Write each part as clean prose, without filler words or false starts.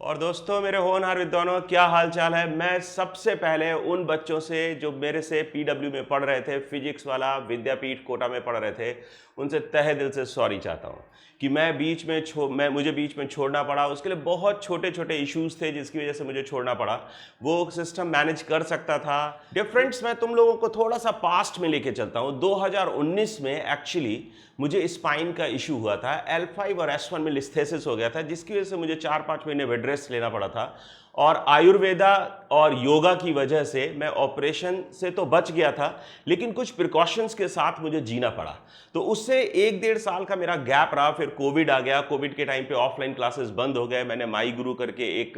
और दोस्तों, मेरे होनहार विद्वानों, क्या हाल चाल है। मैं सबसे पहले उन बच्चों से जो मेरे से पीडब्ल्यू में पढ़ रहे थे, फिजिक्स वाला विद्यापीठ कोटा में पढ़ रहे थे, उनसे तहे दिल से सॉरी चाहता हूँ कि मुझे बीच में छोड़ना पड़ा। उसके लिए बहुत छोटे छोटे इश्यूज थे जिसकी वजह से मुझे छोड़ना पड़ा। वो सिस्टम मैनेज कर सकता था। डियर फ्रेंड्स, मैं तुम लोगों को थोड़ा सा पास्ट में लेके चलता हूँ। 2019 में एक्चुअली मुझे स्पाइन का इशू हुआ था। L5 और S1 में लिस्थेसिस हो गया था, जिसकी वजह से मुझे 4-5 महीने बेड रेस्ट लेना पड़ा था। और आयुर्वेदा और योगा की वजह से मैं ऑपरेशन से तो बच गया था, लेकिन कुछ प्रिकॉशंस के साथ मुझे जीना पड़ा। तो उससे 1-1.5 साल का मेरा गैप रहा। फिर कोविड आ गया। कोविड के टाइम पे ऑफलाइन क्लासेस बंद हो गए। मैंने माई गुरु करके एक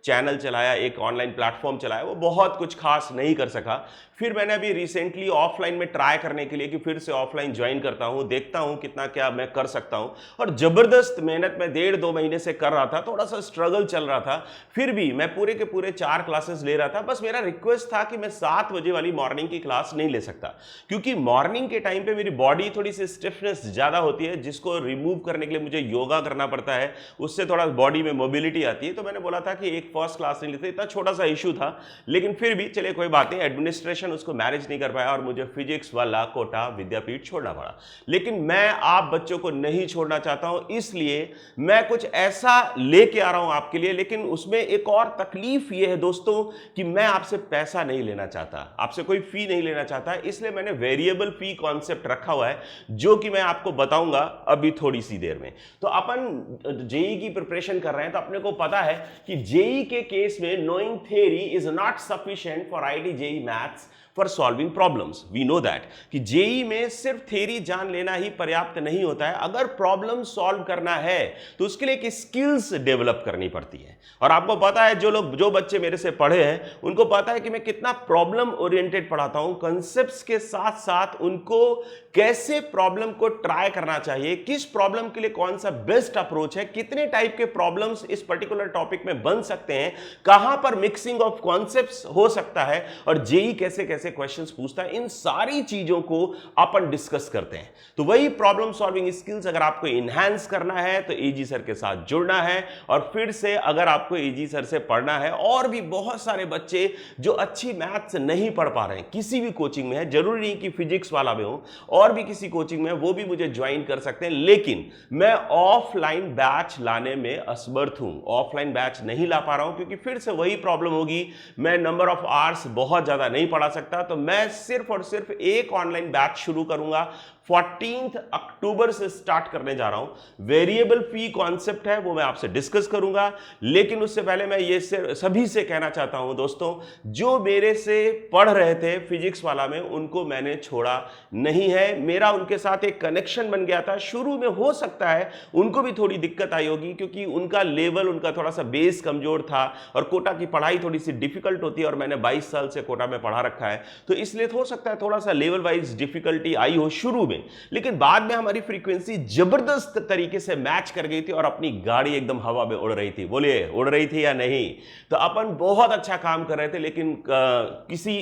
चैनल चलाया, एक ऑनलाइन प्लेटफॉर्म चलाया। वो बहुत कुछ खास नहीं कर सका। फिर मैंने अभी रिसेंटली ऑफलाइन में ट्राई करने के लिए कि फिर से ऑफलाइन ज्वाइन करता हूं, देखता हूं कितना क्या मैं कर सकता हूं। और जबरदस्त मेहनत मैं 1.5-2 महीने से कर रहा था। थोड़ा सा स्ट्रगल चल रहा था, फिर भी मैं पूरे के पूरे 4 क्लासेस ले रहा था। बस मेरा रिक्वेस्ट था कि मैं 7 बजे वाली मॉर्निंग की क्लास नहीं ले सकता, क्योंकि मॉर्निंग के टाइम पे मेरी बॉडी थोड़ी सी स्टिफनेस ज्यादा होती है, जिसको रिमूव करने के लिए मुझे योगा करना पड़ता है। उससे थोड़ा बॉडी में मोबिलिटी आती है। तो मैंने बोला था कि एक फर्स्ट क्लास नहीं लेते। इतना छोटा सा इशू था, लेकिन फिर भी चलिए कोई बात नहीं। एडमिनिस्ट्रेशन उसको मैनेज नहीं कर पाया और मुझे फिजिक्स वाला कोटा विद्यापीठ छोड़ना पड़ा। लेकिन मैं आप बच्चों को नहीं छोड़ना चाहता हूं, इसलिए मैं कुछ ऐसा लेके आ रहा हूं आपके लिए। लेकिन उसमें एक और तकलीफ यह है दोस्तों कि मैं आपसे पैसा नहीं लेना चाहता, आपसे कोई फी नहीं लेना चाहता। इसलिए मैंने वेरिएबल फी कॉन्सेप्ट रखा हुआ है, जो कि मैं आपको बताऊंगा अभी थोड़ी सी देर में। तो अपन जेई की प्रिपरेशन कर रहे हैं, तो अपने को पता है कि जेई के केस में knowing theory is not sufficient for IIT JEE maths for solving problems. We know that कि जेई में सिर्फ थ्योरी जान लेना ही पर्याप्त नहीं होता है। अगर प्रॉब्लम सॉल्व करना है तो उसके लिए एक स्किल्स डेवलप करनी पड़ती है। और आपको पता है, जो बच्चे मेरे से पढ़े हैं उनको पता है कि मैं कितना प्रॉब्लम ओरिएंटेड पढ़ाता हूं। कंसेप्ट्स के साथ साथ उनको कैसे प्रॉब्लम को ट्राई करना चाहिए, किस प्रॉब्लम के लिए कौन सा बेस्ट अप्रोच है, कितने टाइप के प्रॉब्लम्स इस पर्टिकुलर टॉपिक में बन सकते हैं, कहां पर मिक्सिंग ऑफ कॉन्सेप्ट्स हो सकता है, और जेई कैसे कैसे क्वेश्चंस पूछता है, इन सारी चीजों को अपन डिस्कस करते हैं। तो वही प्रॉब्लम सॉल्विंग स्किल्स अगर आपको इनहैंस करना है तो एजी सर के साथ जुड़ना है। और फिर से अगर आपको एजी सर से पढ़ना है, और भी बहुत सारे बच्चे जो अच्छी मैथ्स नहीं पढ़ पा रहे हैं, किसी भी कोचिंग में है, जरूरी नहीं कि फिजिक्स वाला में हो, और भी किसी कोचिंग में, वो भी मुझे ज्वाइन कर सकते हैं। लेकिन मैं ऑफलाइन बैच लाने में असमर्थ हूं। ऑफलाइन बैच नहीं ला पा रहा हूं क्योंकि फिर से वही प्रॉब्लम होगी, मैं नंबर ऑफ आवर्स बहुत ज्यादा नहीं पढ़ा सकता। तो मैं सिर्फ और सिर्फ एक ऑनलाइन बैच शुरू करूंगा, 14 अक्टूबर से स्टार्ट करने जा रहा हूं। वेरिएबल फी कॉन्सेप्ट है, वो मैं आपसे डिस्कस करूंगा। लेकिन उससे पहले मैं ये सभी से कहना चाहता हूं दोस्तों, जो मेरे से पढ़ रहे थे फिजिक्स वाला में, उनको मैंने छोड़ा नहीं है। मेरा उनके साथ एक कनेक्शन बन गया था। शुरू में हो सकता है उनको भी थोड़ी दिक्कत आई होगी, क्योंकि उनका लेवल, उनका थोड़ा सा बेस कमजोर था, और कोटा की पढ़ाई थोड़ी सी डिफिकल्ट होती है, और मैंने 22 साल से कोटा में पढ़ा रखा है। तो इसलिए हो सकता है थोड़ा सा लेवल वाइज डिफिकल्टी आई हो शुरू में, लेकिन बाद में हमारी फ्रीक्वेंसी जबरदस्त तरीके से मैच कर गई थी और अपनी गाड़ी एकदम हवा में उड़ रही थी। बोलिए, उड़ रही थी या नहीं? तो अपन बहुत अच्छा काम कर रहे थे, लेकिन किसी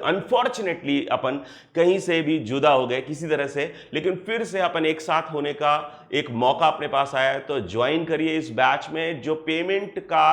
अनफॉर्चुनेटली अपन कहीं से भी जुदा हो गए किसी तरह से। लेकिन फिर से अपन एक साथ होने का एक मौका अपने पास आया है। तो ज्वाइन करिए इस बैच में। जो पेमेंट का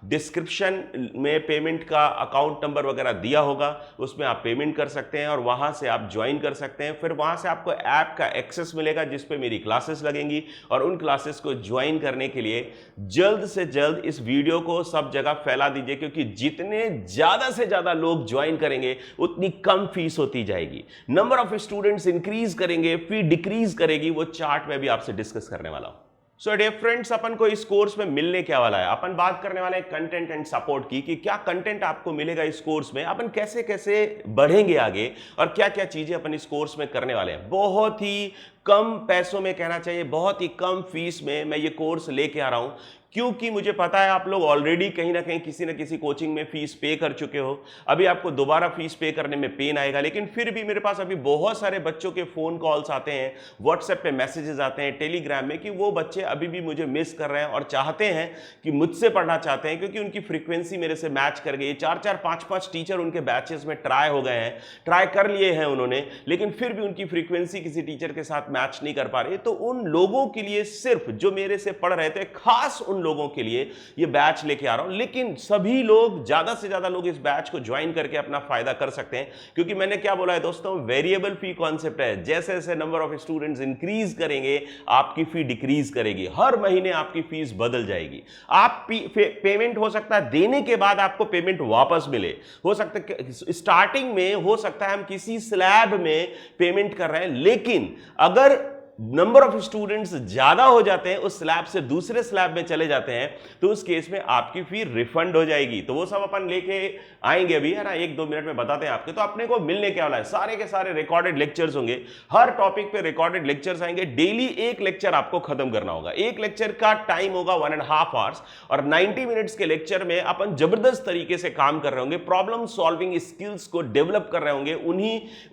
डिस्क्रिप्शन में पेमेंट का अकाउंट नंबर वगैरह दिया होगा, उसमें आप पेमेंट कर सकते हैं और वहां से आप ज्वाइन कर सकते हैं। फिर वहां से आपको ऐप का एक्सेस मिलेगा जिस पे मेरी क्लासेस लगेंगी, और उन क्लासेस को ज्वाइन करने के लिए जल्द से जल्द इस वीडियो को सब जगह फैला दीजिए, क्योंकि जितने ज्यादा से ज्यादा लोग ज्वाइन करेंगे उतनी कम फीस होती जाएगी। नंबर ऑफ स्टूडेंट्स इंक्रीज करेंगे, फी डिक्रीज करेगी। वो चार्ट में भी आपसे डिस्कस करने वाला हूं। सो डियर फ्रेंड्स, अपन को इस कोर्स में मिलने क्या वाला है, अपन बात करने वाले हैं कंटेंट एंड सपोर्ट की, कि क्या कंटेंट आपको मिलेगा इस कोर्स में, अपन कैसे कैसे बढ़ेंगे आगे, और क्या क्या चीजें अपन इस कोर्स में करने वाले हैं। बहुत ही कम पैसों में, कहना चाहिए बहुत ही कम फीस में मैं ये कोर्स लेके आ रहा हूं, क्योंकि मुझे पता है आप लोग ऑलरेडी कहीं ना कहीं किसी न किसी कोचिंग में फीस पे कर चुके हो। अभी आपको दोबारा फीस पे करने में पेन आएगा। लेकिन फिर भी मेरे पास अभी बहुत सारे बच्चों के फोन कॉल्स आते हैं, व्हाट्सएप पे मैसेजेस आते हैं, टेलीग्राम में, कि वो बच्चे अभी भी मुझे मिस कर रहे हैं और चाहते हैं कि मुझसे पढ़ना चाहते हैं, क्योंकि उनकी फ्रीक्वेंसी मेरे से मैच कर गई। 4-4, 5-5 टीचर उनके बैचेस में ट्राई हो गए हैं, ट्राई कर लिए हैं उन्होंने, लेकिन फिर भी उनकी फ्रीक्वेंसी किसी टीचर के साथ मैच नहीं कर पा रही। तो उन लोगों के लिए, सिर्फ जो मेरे से पढ़ रहे थे, खास उन लोगों के लिए ये बैच लेके आ रहा हूं, लेकिन सभी लोग, ज्यादा से ज्यादा लोग इस बैच को ज्वाइन करके अपना फायदा कर सकते हैं, क्योंकि मैंने क्या बोला है दोस्तों, वेरिएबल फी कॉन्सेप्ट है। जैसे जैसे नंबर ऑफ स्टूडेंट्स इंक्रीज करेंगे आपकी फी डिक्रीज करेगी, हर महीने आपकी फीस बदल जाएगी। आप पेमेंट हो सकता है देने के बाद आपको पेमेंट वापस मिले, हो सकता है स्टार्टिंग में हो सकता है हम किसी स्लैब में पेमेंट कर रहे हैं, लेकिन अगर नंबर ऑफ स्टूडेंट्स ज्यादा हो जाते हैं, उस स्लैब से दूसरे स्लैब में चले जाते हैं, तो उस केस में आपकी फी रिफंड हो जाएगी। तो वो सब अपन लेके आएंगे अभी, है ना, 1-2 मिनट में बताते हैं आपके। तो अपने को मिलने क्या वाला है, सारे के सारे रिकॉर्डेड लेक्चर्स होंगे, हर टॉपिक पे रिकॉर्डेड लेक्चर्स आएंगे। डेली एक लेक्चर आपको खत्म करना होगा, एक लेक्चर का टाइम होगा 1.5 आवर्स, और 90 मिनट्स के लेक्चर में अपन जबरदस्त तरीके से काम कर रहे होंगे, प्रॉब्लम सॉल्विंग स्किल्स को डेवलप कर रहे होंगे।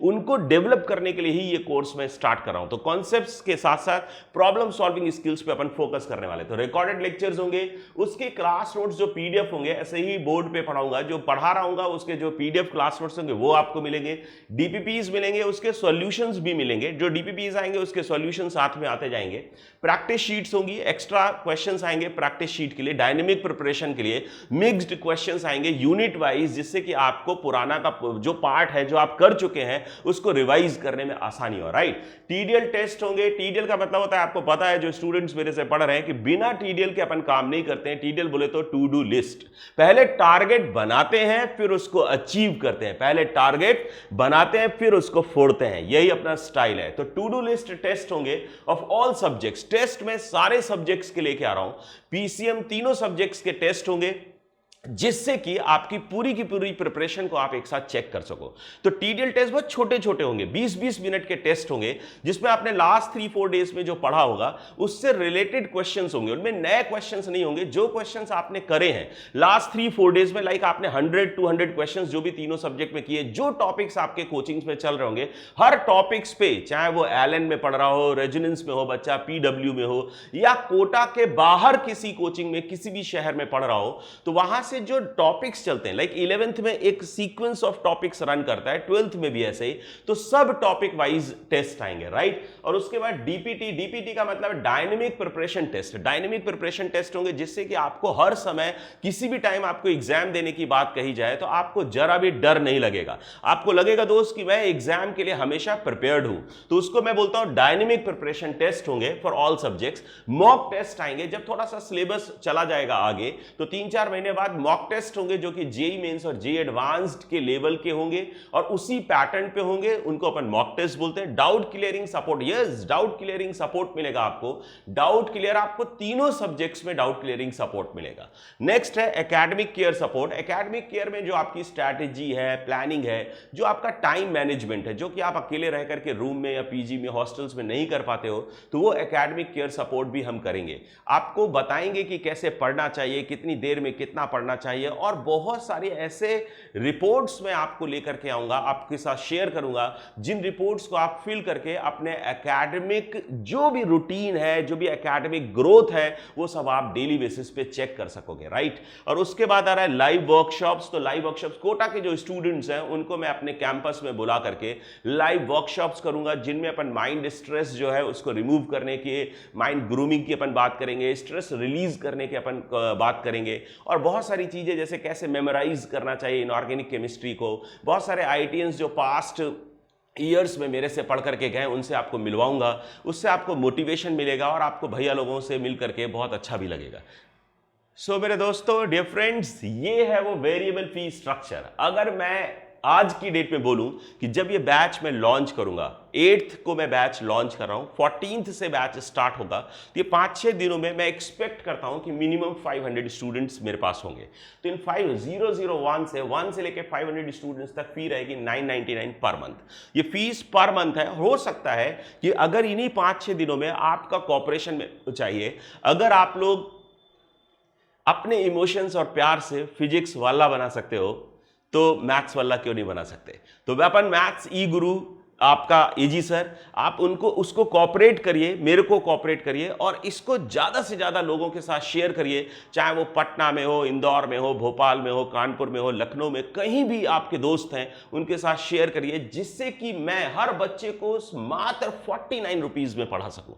उनको डेवलप करने के लिए ही ये कोर्स मैं स्टार्ट कर रहा हूं। तो कॉन्सेप्ट के साथ साथ प्रॉब्लम सॉल्विंग स्किल्स पे अपन फोकस करने वाले। तो रिकॉर्डेड लेक्चर्स होंगे, उसके क्लास नोट्स जो पीडीएफ होंगे, ऐसे ही बोर्ड पे पढ़ाऊंगा, जो पढ़ा रहा हूंगा उसके जो पीडीएफ क्लास नोट्स होंगे वो आपको मिलेंगे, डीपीपीज मिलेंगे, उसके सॉल्यूशंस भी मिलेंगे। जो डीपीपीज आएंगे उसके सॉल्यूशन साथ में आते जाएंगे। प्रैक्टिस शीट्स होंगी, एक्स्ट्रा क्वेश्चंस आएंगे प्रैक्टिस शीट के लिए, डायनेमिक प्रिपरेशन के लिए मिक्स्ड क्वेश्चंस आएंगे यूनिट वाइज, जिससे कि आपको पुराना का जो पार्ट है जो आप कर चुके हैं उसको रिवाइज करने में आसानी हो। राइट, टीडीएल टेस्ट होंगे। टीडीएल का मतलब होता है, आपको पता है जो स्टूडेंट्स मेरे से पढ़ रहे हैं, कि बिना टीडीएल के अपन काम नहीं करते हैं। टीडीएल बोले तो टू डू लिस्ट, पहले टारगेट बनाते हैं फिर उसको अचीव करते हैं, पहले टारगेट बनाते हैं फिर उसको फोड़ते हैं, यही अपना स्टाइल है। तो टू डू लिस्ट टेस्ट होंगे ऑफ ऑल सब्जेक्ट्स। टेस्ट में सारे सब्जेक्ट्स के लेके आ रहा हूं, पीसीएम तीनों सब्जेक्ट्स के टेस्ट होंगे, जिससे कि आपकी पूरी की पूरी प्रिपरेशन को आप एक साथ चेक कर सको। तो टीडीएल टेस्ट बहुत छोटे छोटे होंगे, 20-20 मिनट के टेस्ट होंगे, जिसमें आपने लास्ट 3-4 डेज में जो पढ़ा होगा उससे रिलेटेड क्वेश्चंस होंगे। उनमें नए क्वेश्चंस नहीं होंगे, जो क्वेश्चंस आपने करे हैं लास्ट 3-4 डेज में, लाइक आपने 100-200 क्वेश्चंस जो भी तीनों सब्जेक्ट में किए, जो टॉपिक्स आपके कोचिंग्स में चल रहे होंगे, हर टॉपिक्स पे, चाहे वो एलएन में पढ़ रहा हो, रेजिडेंस में हो बच्चा, पीडब्ल्यू में हो, या कोटा के बाहर किसी कोचिंग में किसी भी शहर में पढ़ रहा हो, तो वहां से जो टॉपिक्स चलते हैं, लाइक 11th में एक सीक्वेंस ऑफ टॉपिक्स रन करता है, 12th में भी ऐसे ही, तो सब टॉपिक वाइज टेस्ट आएंगे। राइट, और उसके बाद डीपीटी का मतलब dynamic preparation test. Dynamic preparation test होंगे, जिससे कि आपको हर समय किसी भी टाइम आपको एग्जाम देने की बात कही जाए तो आपको जरा भी डर नहीं लगेगा, आपको लगेगा दोस्त कि मैं एग्जाम के लिए हमेशा प्रिपेयर्ड हूं। तो उसको मैं बोलता हूं डायनेमिक प्रिपरेशन टेस्ट होंगे for all subjects. Mock test आएंगे जब थोड़ा सा सिलेबस चला जाएगा आगे, तो 3-4 महीने बाद मॉक टेस्ट होंगे, जो कि जेईई मेंस और जेईई एडवांस्ड के लेवल के होंगे और उसी पैटर्न पे होंगे, उनको अपन मॉक टेस्ट बोलते हैं। Doubt clearing support, yes, doubt clearing support मिलेगा आपको, डाउट क्लियर, आपको तीनों सब्जेक्ट्स में डाउट क्लियरिंग सपोर्ट मिलेगा। नेक्स्ट है academic care support. Academic care में जो आपकी स्ट्रैटेजी है, प्लानिंग है, जो आपका टाइम मैनेजमेंट है, जो कि आप अकेले रह करके रूम में या पीजी में, हॉस्टल्स में नहीं कर पाते हो, तो वो एकेडमिक केयर सपोर्ट भी हम करेंगे। आपको बताएंगे कि कैसे पढ़ना चाहिए, कितनी देर में कितना पढ़ना चाहिए, और बहुत सारे ऐसे रिपोर्ट्स मैं आपको लेकर के आऊंगा, आपके साथ शेयर करूंगा, जिन रिपोर्ट्स को आप फिल करके अपने एकेडमिक जो भी रूटीन है, जो भी एकेडमिक ग्रोथ है, वो सब आप डेली बेसिस पे चेक कर सकोगे। राइट, और उसके बाद आ रहा है लाइव वर्कशॉप्स। तो लाइव वर्कशॉप्स, कोटा के जो स्टूडेंट्स हैं उनको मैं अपने कैंपस में बुला करके लाइव वर्कशॉप्स करूंगा, जिनमें अपन माइंड स्ट्रेस जो है उसको रिमूव करने के, माइंड ग्रूमिंग की अपन बात करेंगे, स्ट्रेस रिलीज करने की अपन बात करेंगे, और बहुत सारी चीजें जैसे कैसे मेमोराइज करना चाहिए इनऑर्गेनिक केमिस्ट्री को। बहुत सारे आईटीएंस जो पास्ट ईयर्स में मेरे से पढ़ करके गए, उनसे आपको मिलवाऊंगा, उससे आपको मोटिवेशन मिलेगा और आपको भैया लोगों से मिल करके बहुत अच्छा भी लगेगा। सो मेरे दोस्तों, डियर फ्रेंड्स, ये है वो वेरिएबल फी स्ट्रक्चर। अगर मैं आज की डेट में बोलूं कि जब ये बैच मैं लॉन्च करूंगा, 8th को मैं बैच लॉन्च कर रहा हूं, 14th से बैच स्टार्ट होगा, तो ये 5-6 दिनों में मैं एक्सपेक्ट करता हूं कि मिनिमम 500 स्टूडेंट्स मेरे पास होंगे। तो इन 1 से लेकर 500 स्टूडेंट्स तक फी रहेगी 999 पर मंथ। ये फीस पर मंथ है। हो सकता है कि अगर इन्हीं 5-6 दिनों में आपका कॉपरेशन में चाहिए, अगर आप लोग अपने इमोशंस और प्यार से फिजिक्स वाला बना सकते हो, तो मैथ्स वाला क्यों नहीं बना सकते। तो वेपन मैथ्स ई गुरु आपका एजी सर, आप उसको कॉपरेट करिए, मेरे को कॉपरेट करिए, और इसको ज़्यादा से ज़्यादा लोगों के साथ शेयर करिए, चाहे वो पटना में हो, इंदौर में हो, भोपाल में हो, कानपुर में हो, लखनऊ में, कहीं भी आपके दोस्त हैं उनके साथ शेयर करिए, जिससे कि मैं हर बच्चे को मात्र 49 रुपीज़ में पढ़ा सकूँ।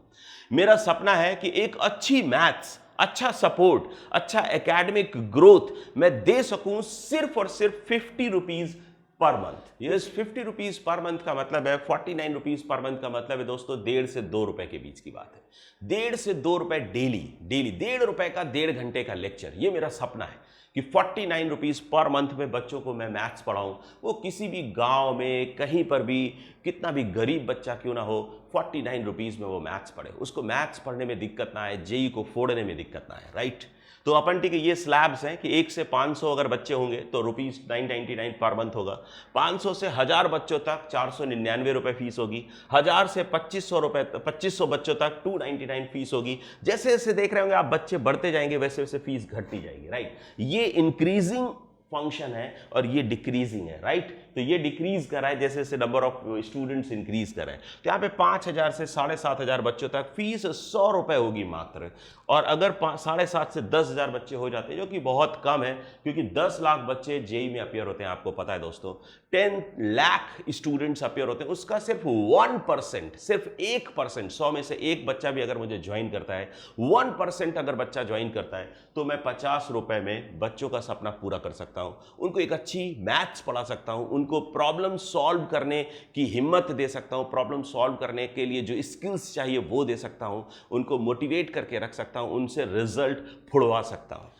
मेरा सपना है कि एक अच्छी मैथ्स अच्छा सपोर्ट, अच्छा एकेडमिक ग्रोथ मैं दे सकूं सिर्फ और सिर्फ 50 rupees per month. Yes, 50 rupees per month का मतलब है 49 रुपीज पर मंथ का मतलब है दोस्तों 1.5 से 2 रुपए के बीच की बात है। 1.5 से 2 रुपए डेली, 1.5 रुपए का 1.5 घंटे का लेक्चर, ये मेरा सपना है कि 49 रुपीज पर मंथ में बच्चों को मैं मैथ्स पढ़ाऊं। वो किसी भी गांव में कहीं पर भी, कितना भी गरीब बच्चा क्यों ना हो, 49 रुपीज में वो मैथ्स पढ़े, उसको मैथ्स पढ़ने में दिक्कत ना आए, जेई को फोड़ने में दिक्कत ना आए, राइट। तो अपन ठीक है, ये स्लैब्स हैं कि 1 से 500 अगर बच्चे होंगे तो ₹999 पर मंथ होगा। 500 से 1000 बच्चों तक 499 रुपए फीस होगी। 1000 से 2500 बच्चों तक 299 फीस होगी। जैसे जैसे देख रहे होंगे आप बच्चे बढ़ते जाएंगे वैसे वैसे फीस घटती जाएगी, राइट। ये इंक्रीजिंग फंक्शन है और ये डिक्रीजिंग है, राइट। तो ये डिक्रीज कर रहा है जैसे जैसे नंबर ऑफ स्टूडेंट्स इंक्रीज कर रहे हैं। तो यहाँ पे 5000 से 7500 बच्चों तक फीस 100 रुपए होगी मात्र। और अगर 7.5 से 10,000 बच्चे हो जाते हैं, जो कि बहुत कम है क्योंकि 10 लाख बच्चे जेई में अपियर होते हैं, आपको पता है दोस्तों। 10 लाख स्टूडेंट्स अपियर होते हैं, उसका सिर्फ 1%, सिर्फ 1%, 100 में से एक बच्चा भी अगर मुझे ज्वाइन करता है, 1% अगर बच्चा ज्वाइन करता है तो मैं 50 रुपए में बच्चों का सपना पूरा कर सकता हूं। उनको एक अच्छी मैथ्स पढ़ा सकता हूं, उनको प्रॉब्लम सॉल्व करने की हिम्मत दे सकता हूं, प्रॉब्लम सॉल्व करने के लिए जो स्किल्स चाहिए वो दे सकता हूं, उनको मोटिवेट करके रख सकता हूं, उनसे रिजल्ट फुड़वा सकता हूं।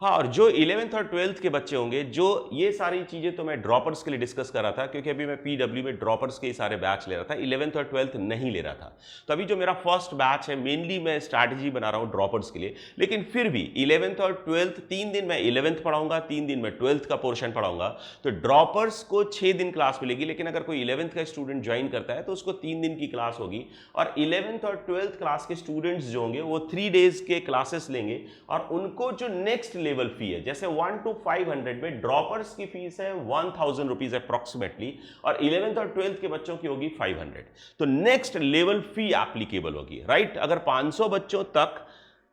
हाँ, और जो 11th और 12th के बच्चे होंगे, जो ये सारी चीज़ें तो मैं ड्रॉपर्स के लिए डिस्कस कर रहा था क्योंकि अभी मैं पीडब्ल्यू में ड्रॉपर्स के ही सारे बैच ले रहा था, 11th और 12th नहीं ले रहा था। तो अभी जो मेरा फर्स्ट बैच है, मेनली मैं स्ट्रैटेजी बना रहा हूँ ड्रॉपर्स के लिए। लेकिन फिर भी 11th और 12th 3 दिन मैं 11th पढ़ाऊंगा, 3 दिन मैं 12th का पोर्शन पढ़ाऊंगा। तो ड्रॉपर्स को 6 दिन क्लास मिलेगी, लेकिन अगर कोई 11th का स्टूडेंट ज्वाइन करता है तो उसको 3 दिन की क्लास होगी। और 11th और 12th क्लास के स्टूडेंट्स जो होंगे वो 3 डेज के क्लासेस लेंगे और उनको जो नेक्स्ट लेवल फी है, जैसे 1 to 500 में ड्रॉपर्स की फीस है 1000 रुपीज अप्रोक्सीमेटली, और 11th और 12th के बच्चों की होगी 500। तो नेक्स्ट लेवल फी एप्लीकेबल होगी, राइट। अगर 500 बच्चों तक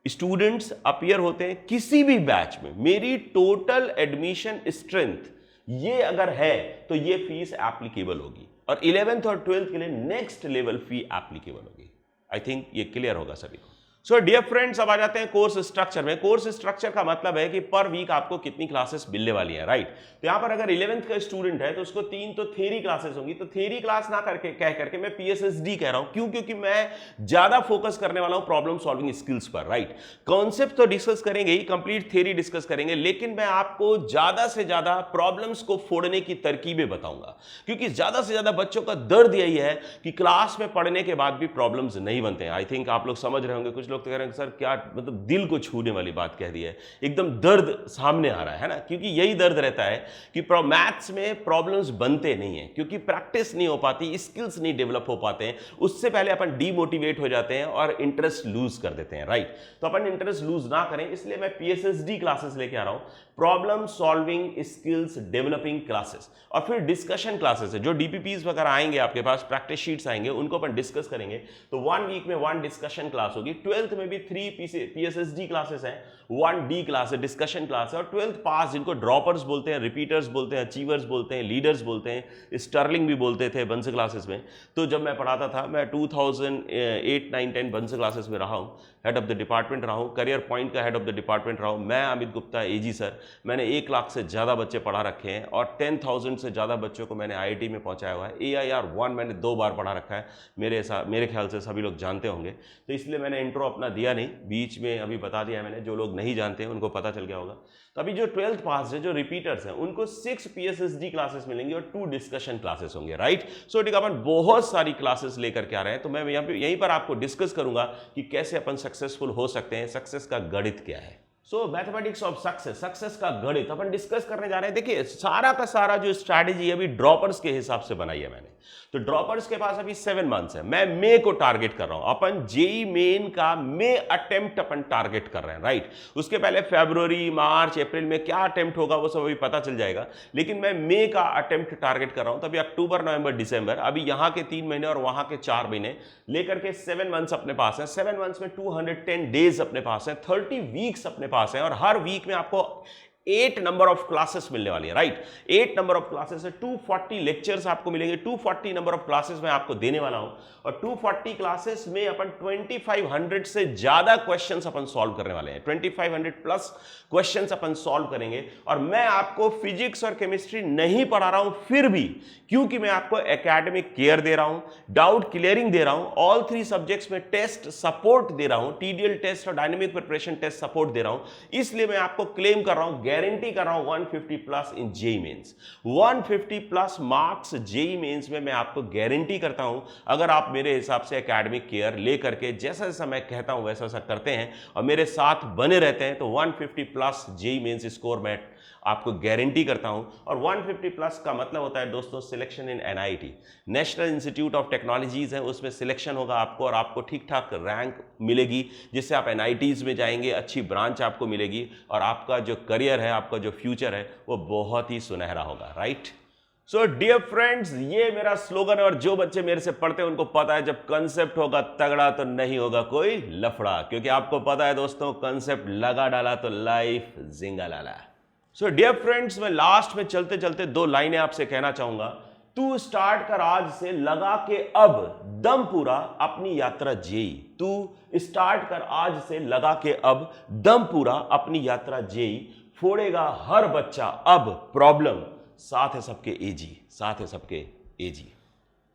स्टूडेंट्स अपीयर होते हैं किसी भी बैच में, मेरी टोटल एडमिशन स्ट्रेंथ ये अगर है तो ये फीस एप्लीकेबल होगी, और 11th और 12th के लिए नेक्स्ट लेवल फी एप्लीकेबल होगी। आई थिंक ये क्लियर होगा सभी को। सो डियर फ्रेंड्स, अब आ जाते हैं कोर्स स्ट्रक्चर में। कोर्स स्ट्रक्चर का मतलब है कि पर वीक आपको कितनी क्लासेस मिलने वाली है, राइट। तो यहां पर अगर 11th का स्टूडेंट है तो उसको 3 तो थ्योरी क्लासेस होंगी। तो थ्योरी क्लास ना करके कह करके मैं पीएसएसडी कह रहा हूं। क्यों? क्योंकि मैं ज्यादा फोकस करने वाला हूं प्रॉब्लम सॉल्विंग स्किल्स पर, राइट। कॉन्सेप्ट तो डिस्कस करेंगे ही, कंप्लीट थ्योरी डिस्कस करेंगे, लेकिन मैं आपको ज्यादा से ज्यादा प्रॉब्लम्स को फोड़ने की तरकीबें बताऊंगा। क्योंकि ज्यादा से ज्यादा बच्चों का दर्द यही है कि क्लास में पढ़ने के बाद भी प्रॉब्लम्स नहीं बनते हैं। आई थिंक आप लोग समझ रहे होंगे। कुछ लोग तो कह रहे हैं सर क्या, मतलब दिल को छूने वाली बात कह दी है, एकदम दर्द सामने आ रहा है ना। क्योंकि यही दर्द रहता है कि मैथ्स में प्रॉब्लम्स बनते नहीं है, क्योंकि प्रैक्टिस नहीं हो पाती, स्किल्स नहीं डेवलप हो पाते हैं। उससे पहले अपन डीमोटिवेट हो जाते हैं और इंटरेस्ट लूज कर देते हैं, राइट। तो अपन इंटरेस्ट लूज ना करें, इसलिए मैं पीएसएसडी क्लासेस लेके आ रहा हूं, problem solving skills developing classes. और फिर डिस्कशन क्लासेस है, जो डीपीपीज वगैरह आएंगे आपके पास, प्रैक्टिस शीट्स आएंगे, उनको अपन डिस्कस करेंगे। तो 1 वीक में 1 डिस्कशन क्लास होगी। 12th में भी 3 पीएसएसडी क्लासेस हैं, 1 डी क्लास है, डिस्कशन क्लास है। और 12th पास, जिनको ड्रॉपर्स बोलते हैं, रिपीटर्स बोलते हैं, अचीवर्स बोलते हैं, लीडर्स बोलते हैं, स्टर्लिंग भी बोलते थे बंस क्लासेस में। तो जब मैं पढ़ाता था, मैं 2008, 9, 10 बंस क्लासेस में रहा हूँ, हेड ऑफ द डिपार्टमेंट रहा हूँ, करियर पॉइंट का हेड ऑफ द डिपार्टमेंट रहा हूँ। मैं अमित गुप्ता एजी सर, मैंने 1 लाख से ज़्यादा बच्चे पढ़ा रखे हैं और 10,000 से ज़्यादा बच्चों को मैंने आईआईटी में पहुंचाया हुआ है। AIR-1 मैंने 2 बार पढ़ा रखा है, मेरे ख्याल से सभी लोग जानते होंगे। तो इसलिए मैंने इंट्रो अपना दिया नहीं, बीच में अभी बता दिया मैंने, जो लोग नहीं जानते हैं उनको पता चल गया होगा। तो अभी जो 12th पास है, जो रिपीटर्स हैं, उनको 6 पीएसएसडी क्लासेस मिलेंगी और 2 डिस्कशन क्लासेस होंगे, राइट। सो ठीक, अपन बहुत सारी क्लासेस लेकर के आ रहे हैं। तो मैं यहीं पर आपको डिस्कस करूंगा कि कैसे अपन सक्सेसफुल हो सकते हैं, सक्सेस का गणित क्या है। सो मैथमेटिक्स ऑफ सक्सेस, सक्सेस का गणित अपन डिस्कस करने जा रहे हैं। देखिए, सारा का सारा जो स्ट्रैटेजी अभी ड्रॉपर्स के हिसाब से बनाई है मैंने। तो ड्रॉपर्स के पास अभी 7 मंथ्स है, मैं मई को टारगेट कर रहा हूं। अपन जेई मेन का मई अटेम्प्ट अपन टारगेट कर रहे हैं, राइट। उसके पहले फरवरी, मार्च, अप्रैल में क्या अटेम्प्ट होगा वो सब अभी पता चल जाएगा, लेकिन मैं मई का अटेम्प्ट टारगेट कर रहा हूं। तभी अक्टूबर, नवंबर, दिसंबर, अभी यहां के 3 महीने और वहां के 4 महीने लेकर के 7 मंथ्स अपने पास है। 7 मंथ्स में 210 डेज अपने पास है, 30 वीक्स अपने पास है, और हर वीक में आपको 8 नंबर ऑफ क्लासेस मिलने वाली है, राइट। 8 नंबर ऑफ क्लासेस है, 240 लेक्चर्स आपको मिलेंगे, 240 नंबर ऑफ क्लासेस मैं आपको देने वाला हूं, और 240 क्लासेस में अपन 2500 से ज्यादा क्वेश्चंस अपन सॉल्व करने वाले हैं, 2500 प्लस क्वेश्चंस अपन सॉल्व करेंगे। और मैं आपको फिजिक्स और केमिस्ट्री नहीं पढ़ा रहा हूं फिर भी, क्योंकि मैं आपको एकेडमिक केयर दे रहा हूं, डाउट क्लियरिंग दे रहा हूं, ऑल 3 सब्जेक्ट्स में टेस्ट सपोर्ट दे रहा हूं, टीडीएल टेस्ट और डायनेमिक प्रिपरेशन टेस्ट सपोर्ट दे रहा हूं, इसलिए मैं आपको क्लेम कर रहा हूं, गारंटी कर रहा हूं 150 plus in JEE mains, 150 plus marks JEE mains में मैं आपको गारंटी करता हूं। अगर आप मेरे हिसाब से एकेडमिक केयर लेकर के जैसा जैसा मैं कहता हूं वैसा वैसा करते हैं और मेरे साथ बने रहते हैं, तो 150 प्लस जेईई मेंस स्कोर मैं आपको गारंटी करता हूं। और 150 प्लस का मतलब होता है दोस्तों selection in NIT, national institute of technologies है, उसमें सिलेक्शन होगा आपको और आपको ठीक ठाक रैंक मिलेगी, जिससे आप एनआईटीज में जाएंगे, अच्छी ब्रांच आपको मिलेगी और आपका जो करियर है, आपका जो फ्यूचर है वो बहुत ही सुनहरा होगा, राइट। सो डियर फ्रेंड्स, ये मेरा स्लोगन है और जो बच्चे मेरे से पढ़ते हैं उनको पता है जब कंसेप्ट होगा तगड़ा तो नहीं होगा कोई लफड़ा, क्योंकि आपको पता है दोस्तों कंसेप्ट लगा डाला तो लाइफ जिंगा लाला। सो डियर फ्रेंड्स, मैं लास्ट में चलते चलते 2 लाइनें आपसे कहना चाहूंगा। तू स्टार्ट कर आज से लगा के अब दम पूरा अपनी यात्रा जेई, तू स्टार्ट कर आज से लगा के अब दम पूरा अपनी यात्रा जेई, फोड़ेगा हर बच्चा अब प्रॉब्लम, साथ है सबके एजी, साथ है सबके एजी।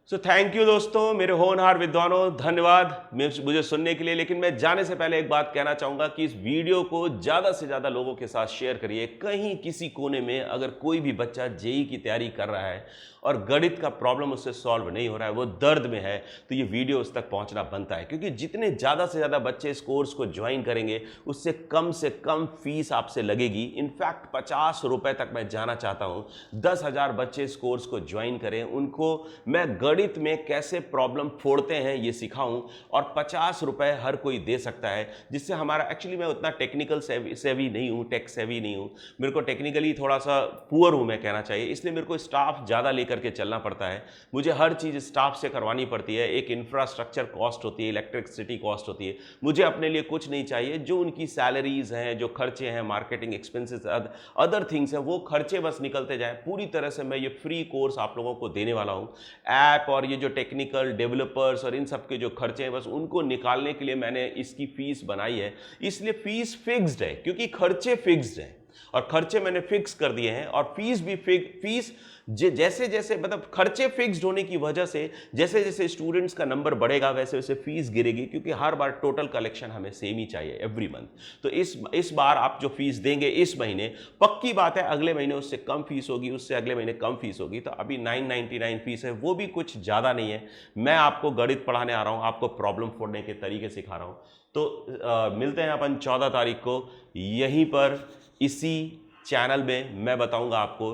सो थैंक यू दोस्तों, मेरे होनहार विद्वानों, धन्यवाद मुझे सुनने के लिए। लेकिन मैं जाने से पहले एक बात कहना चाहूंगा कि इस वीडियो को ज्यादा से ज्यादा लोगों के साथ शेयर करिए। कहीं किसी कोने में अगर कोई भी बच्चा जेईई की तैयारी कर रहा है और गणित का प्रॉब्लम उससे सॉल्व नहीं हो रहा है, वो दर्द में है, तो ये वीडियो उस तक पहुंचना बनता है, क्योंकि जितने ज़्यादा से ज़्यादा बच्चे इस कोर्स को ज्वाइन करेंगे उससे कम फीस आपसे लगेगी। इनफैक्ट 50 रुपये तक मैं जाना चाहता हूँ। 10,000 बच्चे इस कोर्स को ज्वाइन करें, उनको मैं गणित में कैसे प्रॉब्लम फोड़ते हैं ये सिखाऊं, और 50 रुपये हर कोई दे सकता है, जिससे हमारा एक्चुअली मैं उतना टेक्निकल सेवी नहीं हूँ, टेक सेवी नहीं हूँ, मेरे को टेक्निकली थोड़ा सा पुअर हूँ मैं कहना चाहिए, इसलिए मेरे को स्टाफ ज़्यादा करके चलना पड़ता है, मुझे हर चीज़ स्टाफ से करवानी पड़ती है, एक इंफ्रास्ट्रक्चर कॉस्ट होती है, इलेक्ट्रिसिटी कॉस्ट होती है। मुझे अपने लिए कुछ नहीं चाहिए, जो उनकी सैलरीज हैं, जो खर्चे हैं, मार्केटिंग एक्सपेंसेस, अदर थिंग्स हैं, वो खर्चे बस निकलते जाएं। पूरी तरह से मैं ये फ्री कोर्स आप लोगों को देने वाला हूँ। ऐप और ये जो टेक्निकल डेवलपर्स और इन सब के जो खर्चे हैं, बस उनको निकालने के लिए मैंने इसकी फीस बनाई है, इसलिए फीस फिक्स्ड है, क्योंकि खर्चे फिक्स्ड हैं और खर्चे मैंने फिक्स कर दिए हैं, और फीस भी फीस जैसे जैसे मतलब खर्चे फिक्स्ड होने की वजह से जैसे जैसे स्टूडेंट्स का नंबर बढ़ेगा वैसे वैसे फीस गिरेगी, क्योंकि हर बार टोटल कलेक्शन हमें सेम ही चाहिए एवरी मंथ। तो इस बार आप जो फीस देंगे इस महीने, पक्की बात है अगले महीने उससे कम फीस होगी, उससे अगले महीने कम फीस होगी। तो अभी 999 फीस है, वो भी कुछ ज़्यादा नहीं है। मैं आपको गणित पढ़ाने आ रहा हूँ, आपको प्रॉब्लम फोड़ने के तरीके सिखा रहा हूँ। तो मिलते हैं अपन 14 तारीख को यहीं पर इसी चैनल में। मैं बताऊंगा आपको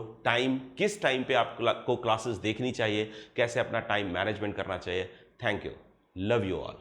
किस टाइम पे आपको क्लासेस देखनी चाहिए, कैसे अपना टाइम मैनेजमेंट करना चाहिए। Thank you, love you all.